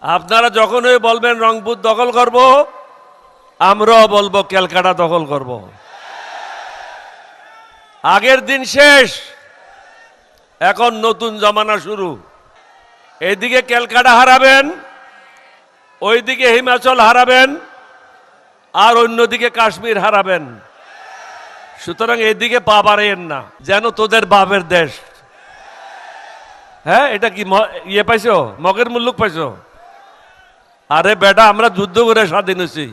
আপনারা যখনই বলবেন রংপুর দখল করব, আমরাও বলবো ক্যালকাটা দখল করব। আগের দিন শেষ, এখন নতুন জমানা শুরু। এইদিকে ক্যালকাটা হারাবেন, ওইদিকে হিমাচল হারাবেন, আর অন্যদিকে কাশ্মীর হারাবেন। সুতরাং এদিকে পা বাড়াইয়েন না, যেন তোদের বাপের দেশ। হ্যাঁ, এটা কি ইয়ে পাইছো, মগের মুল্লুক পাইছো? আরে বেটা, আমরা যুদ্ধ করে স্বাধীন হয়েছি।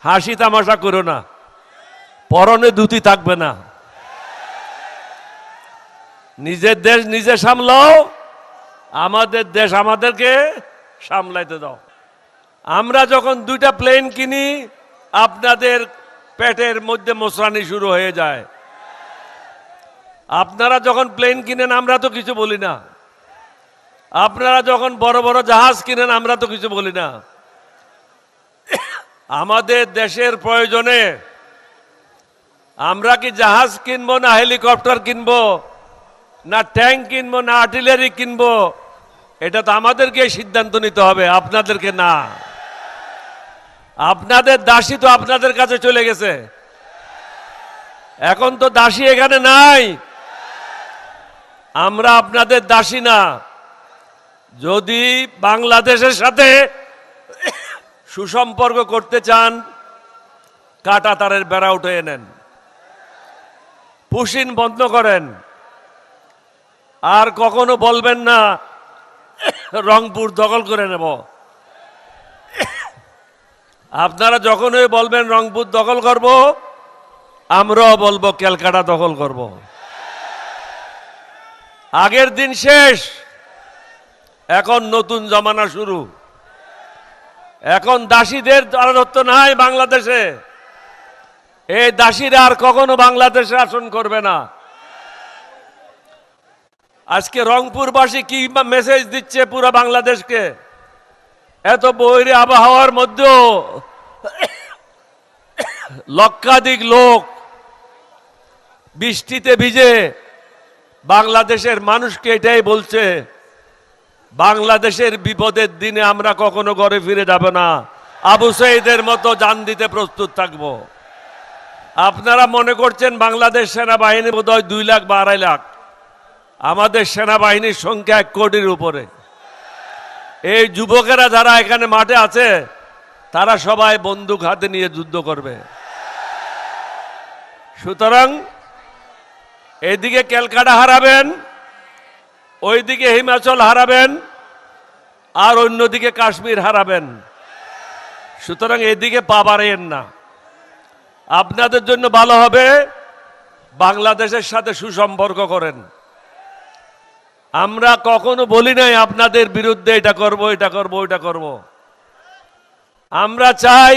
হাসি তামাশা করো না, পরনে ধুতি থাকবে না। নিজের দেশ নিজে সামলাও, আমাদের দেশ আমাদেরকে সামলাইতে দাও। আমরা যখন 2টা প্লেন কিনি, আপনাদের পেটের মধ্যে মোচড়ানি শুরু হয়ে যায়। আপনারা যখন প্লেন কিনেন, আমরা তো কিছু বলি না। আপনারা যখন বড় বড় জাহাজ কিনেন, আমরা তো কিছু বলি না। আমাদের দেশের প্রয়োজনে আমরা কি জাহাজ কিনবো, না হেলিকপ্টার কিনবো, না ট্যাঙ্ক কিনবো, না আর্টিলারি কিনবো, এটা তো আমাদেরকে সিদ্ধান্ত নিতে হবে, আপনাদেরকে না। আপনাদের দাসী তো আপনাদের কাছে চলে গেছে, এখন তো দাসী এখানে নাই। আমরা আপনাদের দাসী না। যদি বাংলাদেশের সাথে সুসম্পর্ক করতে চান, কাঁটা তারের বেড়া উঠে নেন, পুশিন বন্ধ করেন। আর কখনো বলবেন না রংপুর দখল করে নেব। আপনারা যখনই বলবেন রংপুর দখল করব, আমরাও বলবো ক্যালকাটা দখল করব। আগের দিন শেষ, এখন নতুন জমানা শুরু। এখন দাসীদের রাজত্ব নাই বাংলাদেশে। এই দাসীরা আর কখনো বাংলাদেশে শাসন করবে না। আজকে রংপুরবাসী কি মেসেজ দিচ্ছে পুরো বাংলাদেশকে? এত বৈরী আবহাওয়ার মধ্যেও লক্ষাধিক লোক বৃষ্টিতে ভিজে বাংলাদেশের মানুষকে এটাই বলছে, বাংলাদেশের বিপদের দিনে আমরা কখনো ঘরে ফিরে যাব না, আবু সাইদের মতো জান দিতে প্রস্তুত থাকব। আপনারা মনে করছেন বাংলাদেশ সেনাবাহিনী বোধহয় 2 লাখ বা 2.5 লাখ। আমাদের সেনাবাহিনীর সংখ্যা 1 কোটির উপরে। এই যুবকেরা যারা এখানে মাঠে আছে, তারা সবাই বন্দুক হাতে নিয়ে যুদ্ধ করবে। সুতরাং এইদিকে ক্যালকাটা হারাবেন, ওইদিকে হিমাচল হারাবেন, আর অন্যদিকে কাশ্মীর হারাবেন। সুতরাং এদিকে পা বাড়াইয়েন না। আপনাদের জন্য ভালো হবে বাংলাদেশের সাথে সুসম্পর্ক করেন। আমরা কখনো বলি নাই আপনাদের বিরুদ্ধে এটা করব, এটা করব, ওইটা করব। আমরা চাই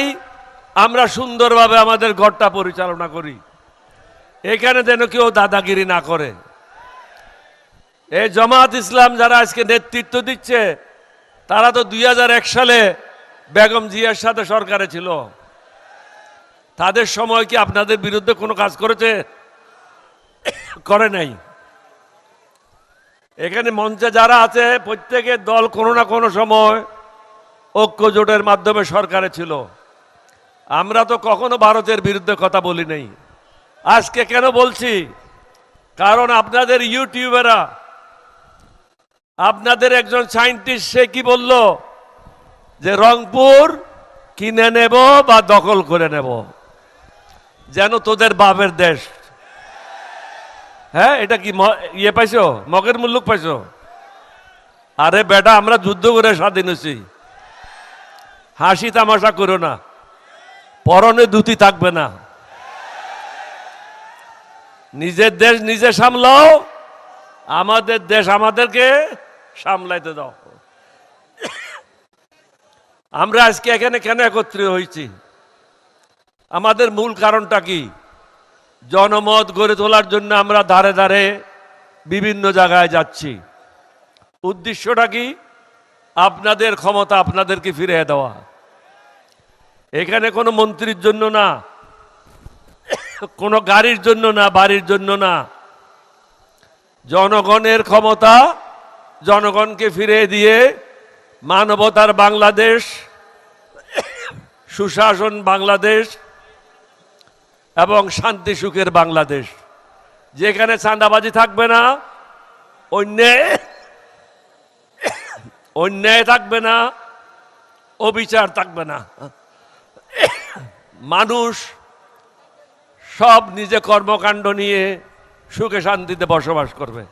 আমরা সুন্দরভাবে আমাদের ঘরটা পরিচালনা করি, এখানে যেন কেউ দাদাগিরি না করে। এই জামাত ইসলাম যারা আজকে নেতৃত্ব দিচ্ছে, তারা তো 2001 সালে বেগম জিয়ার সাথে সরকারে ছিল। তাদের সময় কি আপনাদের বিরুদ্ধে কোনো কাজ করেছে? করে নাই। এখানে মঞ্চে যারা আছে, প্রত্যেকের দল কোনো না কোনো সময় ঐক্য জোটের মাধ্যমে সরকারে ছিল। আমরা তো কখনো ভারতের বিরুদ্ধে কথা বলি নাই। আজকে কেন বলছি? কারণ আপনাদের ইউটিউবেরা, আপনাদের একজন সায়েন্টিস্ট, সে কি বলল যে রংপুর কিনে নেব বা দখল করে নেব, যেন তোদের বাপের দেশ। হ্যাঁ, এটা কি ইয়ে পাইছো, মগের মুল্লুক পাইছো? আরে বেটা, আমরা যুদ্ধ করে স্বাধীন হয়েছি। হাসি তামাশা করো না, পরনে ধুতি থাকবে না। নিজের দেশ নিজে সামলাও, আমাদের দেশ আমাদেরকে সামলাইতে দাও। আমরা আজকে এখানে কেন একত্রিত হয়েছি? আমাদের মূল কারণটা কি? জনমত গড়ে তোলার জন্য আমরা ধারে ধারে বিভিন্ন জায়গায় যাচ্ছি। উদ্দেশ্যটা কি? আপনাদের ক্ষমতা আপনাদেরকে ফিরিয়ে দেওয়া। এখানে কোনো মন্ত্রীর জন্য না, কোনো গাড়ির জন্য না, বাড়ির জন্য না। জনগণের ক্ষমতা জনগণকে ফিরিয়ে দিয়ে মানবতার বাংলাদেশ, সুশাসন বাংলাদেশ এবং শান্তি সুখের বাংলাদেশ, যেখানে চাঁদাবাজি থাকবে না, অন্যায় থাকবে না, অবিচার থাকবে না, মানুষ সব নিজে কর্মকাণ্ড নিয়ে সুখে শান্তিতে বসবাস করবে।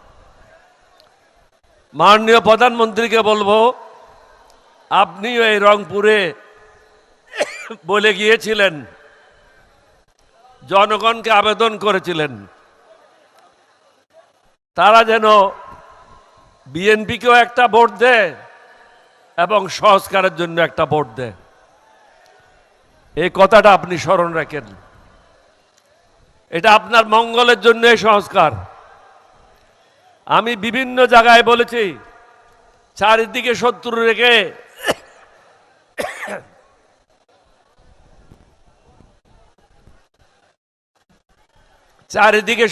মাননীয় প্রধানমন্ত্রীকে বলবো, আপনিও এই রংপুরে বলে গিয়েছিলেন, জনগণকে আবেদন করেছিলেন তারা যেন বিএনপিকেও একটা ভোট দেয় এবং সংস্কারের জন্য একটা ভোট দেয়। এই কথাটা আপনি স্মরণ রাখেন। এটা আপনার মঙ্গলের জন্য এই সংস্কার। আমি বিভিন্ন জায়গায় বলেছি, চারিদিকে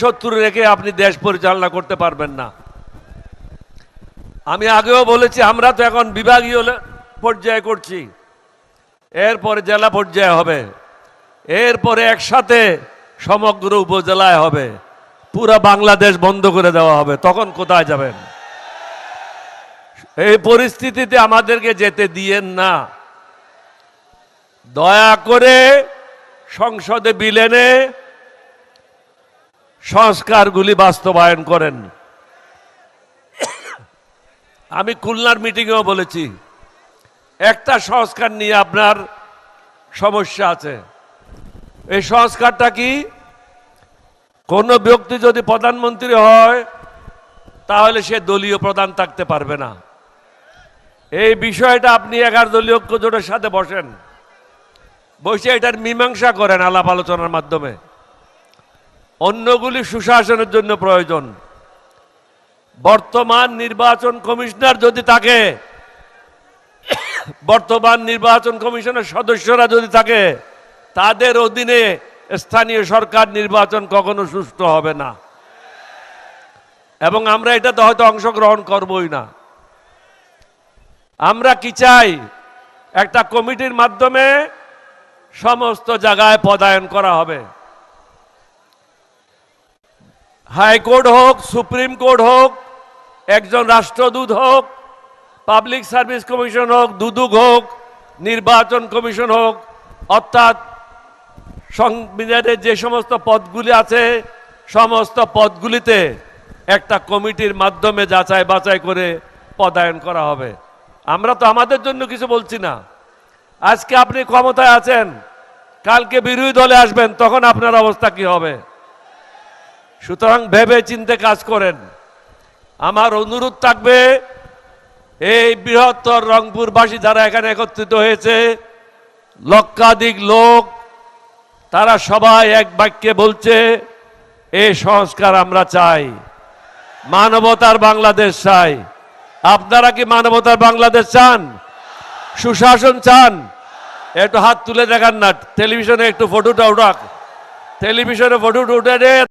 শত্রু রেখে আপনি দেশ পরিচালনা করতে পারবেন না। আমি আগেও বলেছি, আমরা তো এখন বিভাগীয় পর্যায়ে করছি, এরপরে জেলা পর্যায়ে হবে, এরপরে একসাথে সমগ্র উপজেলায় হবে, পুরো বাংলাদেশ বন্ধ করে দেওয়া হবে। তখন কোথায় যাবেন? এই পরিস্থিতিতে আমাদেরকে যেতে দিয়েন না। দয়া করে সংসদে বিল এনে সংস্কারগুলি বাস্তবায়ন করেন। আমি খুলনার মিটিংয়েও বলেছি, একটা সংস্কার নিয়ে আপনার সমস্যা আছে। এই সংস্কারটা কি? কোন ব্যক্তি যদি প্রধানমন্ত্রী হয় তাহলে সে দলীয় প্রধান থাকতে পারবে না। এই বিষয়টা আপনি 11 দলীয় ঐক্যজোটের সাথে বসেন, বসে এটার মীমাংসা করেন আলাপ আলোচনার মাধ্যমে। অন্যগুলি সুশাসনের জন্য প্রয়োজন। বর্তমান নির্বাচন কমিশনার যদি থাকে, বর্তমান নির্বাচন কমিশনের সদস্যরা যদি থাকে, তাদের অধীনে স্থানীয় সরকার নির্বাচন কখনো সুষ্ঠু হবে না, এবং আমরা এটাতে হয়তো অংশগ্রহণ করবই না। আমরা কি চাই? একটা কমিটির মাধ্যমে সমস্ত জায়গায় পদায়ন করা হবে। হাইকোর্ট হোক, সুপ্রিম কোর্ট হোক, একজন রাষ্ট্রদূত হোক, পাবলিক সার্ভিস কমিশন হোক, দুদক হোক, নির্বাচন কমিশন হোক, অর্থাৎ সংবিধানের যে সমস্ত পদগুলি আছে সমস্ত পদগুলিতে একটা কমিটির মাধ্যমে যাচাই বাছাই করে পদায়ন করা হবে। আমরা তো আমাদের জন্য কিছু বলছি না। আজকে আপনি ক্ষমতায় আছেন, কালকে বিরোধী দলে আসবেন, তখন আপনার অবস্থা কি হবে? সুতরাং ভেবে চিন্তে কাজ করেন। আমার অনুরোধ থাকবে, এই বৃহত্তর রংপুরবাসী যারা এখানে একত্রিত হয়েছে, লক্ষাধিক লোক, তারা সবাই এক বাক্যে বলছে, এই সংস্কার আমরা চাই, মানবতার বাংলাদেশ চাই। আপনারা কি মানবতার বাংলাদেশ চান? সুশাসন চান? একটু হাত তুলে দেখান না, টেলিভিশনে একটু ফটোটা উঠাক, টেলিভিশনে ফটোটা উঠে